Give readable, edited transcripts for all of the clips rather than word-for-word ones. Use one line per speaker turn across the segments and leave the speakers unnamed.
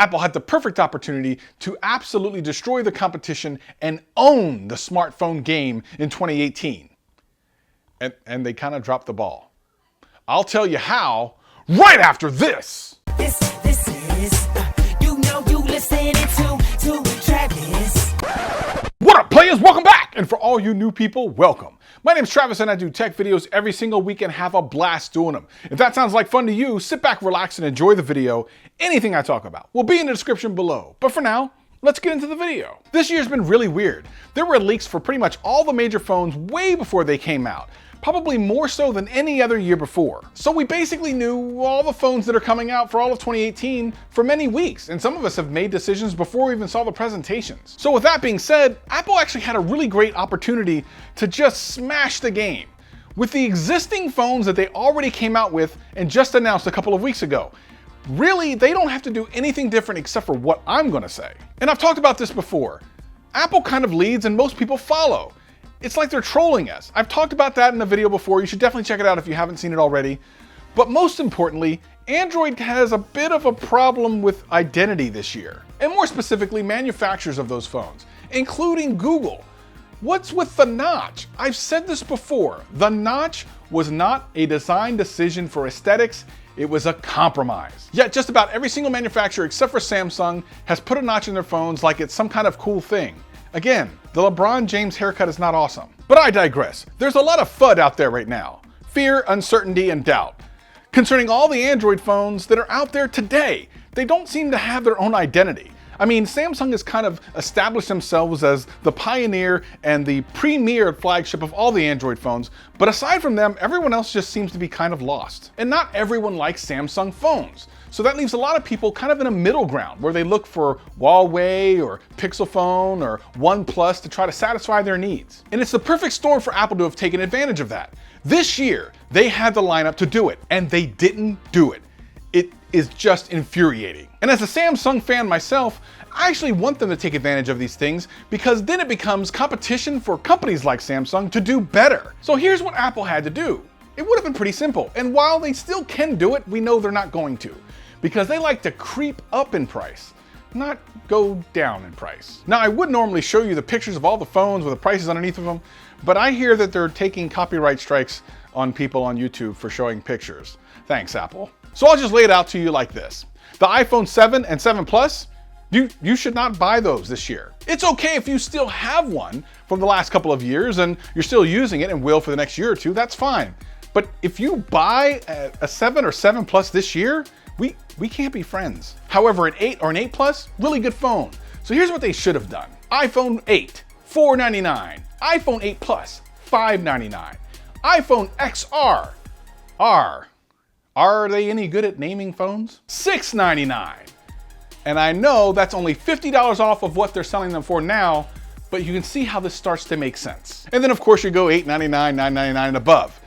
Apple had the perfect opportunity to absolutely destroy the competition and own the smartphone game in 2018. And they kind of dropped the ball. I'll tell you how right after this.
This is, you listening to Travis.
What up, players? Welcome back! And for all you new people, welcome. My name's Travis and I do tech videos every single week and have a blast doing them. If that sounds like fun to you, sit back, relax, and enjoy the video. Anything I talk about will be in the description below. But for now, let's get into the video. This year's been really weird. There were leaks for pretty much all the major phones way before they came out. Probably more so than any other year before. So we basically knew all the phones that are coming out for all of 2018 for many weeks, and some of us have made decisions before we even saw the presentations. So with that being said, Apple actually had a really great opportunity to just smash the game with the existing phones that they already came out with and just announced a couple of weeks ago. Really, they don't have to do anything different except for what I'm gonna say. And I've talked about this before. Apple kind of leads and most people follow. It's like they're trolling us. I've talked about that in a video before. You should definitely check it out if you haven't seen it already. But most importantly, Android has a bit of a problem with identity this year, and more specifically, manufacturers of those phones, including Google. What's with the notch? I've said this before. The notch was not a design decision for aesthetics. It was a compromise. Yet just about every single manufacturer except for Samsung has put a notch in their phones like it's some kind of cool thing. Again, the LeBron James haircut is not awesome. But I digress. There's a lot of FUD out there right now. Fear, uncertainty, and doubt. Concerning all the Android phones that are out there today, they don't seem to have their own identity. I mean, Samsung has kind of established themselves as the pioneer and the premier flagship of all the Android phones, but aside from them, everyone else just seems to be kind of lost. And not everyone likes Samsung phones. So that leaves a lot of people kind of in a middle ground where they look for Huawei or Pixel Phone or OnePlus to try to satisfy their needs. And it's the perfect storm for Apple to have taken advantage of that. This year, they had the lineup to do it, and they didn't do it. It is just infuriating. And as a Samsung fan myself, I actually want them to take advantage of these things because then it becomes competition for companies like Samsung to do better. So here's what Apple had to do. It would have been pretty simple. And while they still can do it, we know they're not going to because they like to creep up in price, not go down in price. Now, I would normally show you the pictures of all the phones with the prices underneath of them, but I hear that they're taking copyright strikes on people on YouTube for showing pictures. Thanks, Apple. So I'll just lay it out to you like this. The iPhone 7 and 7 Plus, you should not buy those this year. It's okay if you still have one from the last couple of years and you're still using it and will for the next year or two, that's fine. But if you buy a 7 or 7 Plus this year, we can't be friends. However, an 8 or an 8 Plus, really good phone. So here's what they should have done. iPhone 8, $499. iPhone 8 Plus, $599. iPhone XR, Are they any good at naming phones? $699. And I know that's only $50 off of what they're selling them for now, but you can see how this starts to make sense. And then of course you go $899, $999 and above.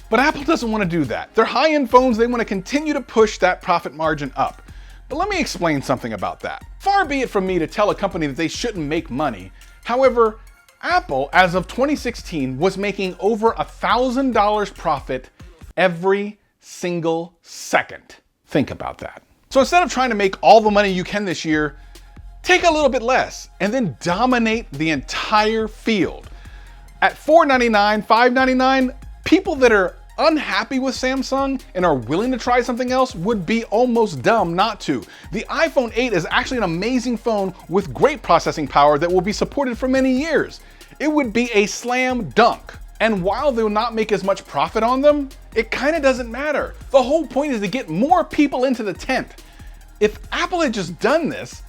But Apple doesn't want to do that. They're high-end phones, they want to continue to push that profit margin up. But let me explain something about that. Far be it from me to tell a company that they shouldn't make money. However, Apple, as of 2016, was making over $1,000 profit every single second. Think about that. So instead of trying to make all the money you can this year, take a little bit less and then dominate the entire field. At $499, $599, people that are unhappy with Samsung and are willing to try something else would be almost dumb not to. The iPhone 8 is actually an amazing phone with great processing power that will be supported for many years. It would be a slam dunk. And while they will not make as much profit on them, it kind of doesn't matter. The whole point is to get more people into the tent. If Apple had just done this,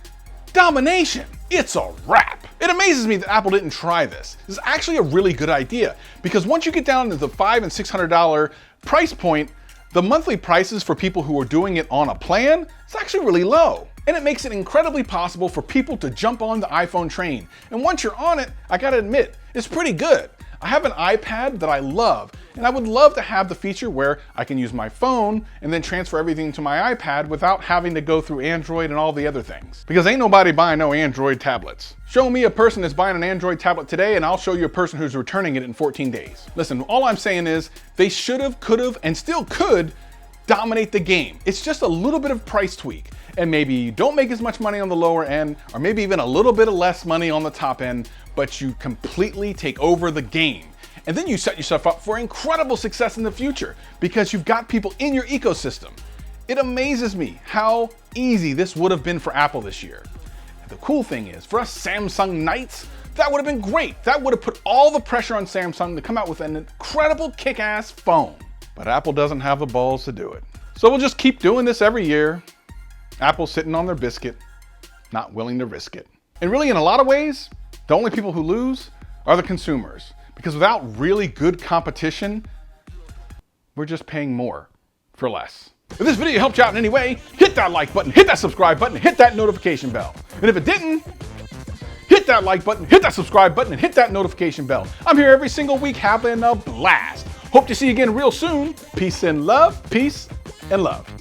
domination, it's a wrap. It amazes me that Apple didn't try this. This is actually a really good idea because once you get down to the $500 and $600 price point, the monthly prices for people who are doing it on a plan is actually really low. And it makes it incredibly possible for people to jump on the iPhone train. And once you're on it, I gotta admit, it's pretty good. I have an iPad that I love, and I would love to have the feature where I can use my phone and then transfer everything to my iPad without having to go through Android and all the other things. Because ain't nobody buying no Android tablets. Show me a person that's buying an Android tablet today and I'll show you a person who's returning it in 14 days. Listen, all I'm saying is they should have, could have, and still could dominate the game. It's just a little bit of price tweak. And maybe you don't make as much money on the lower end, or maybe even a little bit of less money on the top end, but you completely take over the game. And then you set yourself up for incredible success in the future because you've got people in your ecosystem. It amazes me how easy this would have been for Apple this year. And the cool thing is, for us Samsung Knights, that would have been great. That would have put all the pressure on Samsung to come out with an incredible kick-ass phone. But Apple doesn't have the balls to do it. So we'll just keep doing this every year. Apple's sitting on their biscuit, not willing to risk it. And really, in a lot of ways, the only people who lose are the consumers. Because without really good competition, we're just paying more for less. If this video helped you out in any way, hit that like button, hit that subscribe button, hit that notification bell. And if it didn't, hit that like button, hit that subscribe button, and hit that notification bell. I'm here every single week having a blast. Hope to see you again real soon. Peace and love. Peace and love.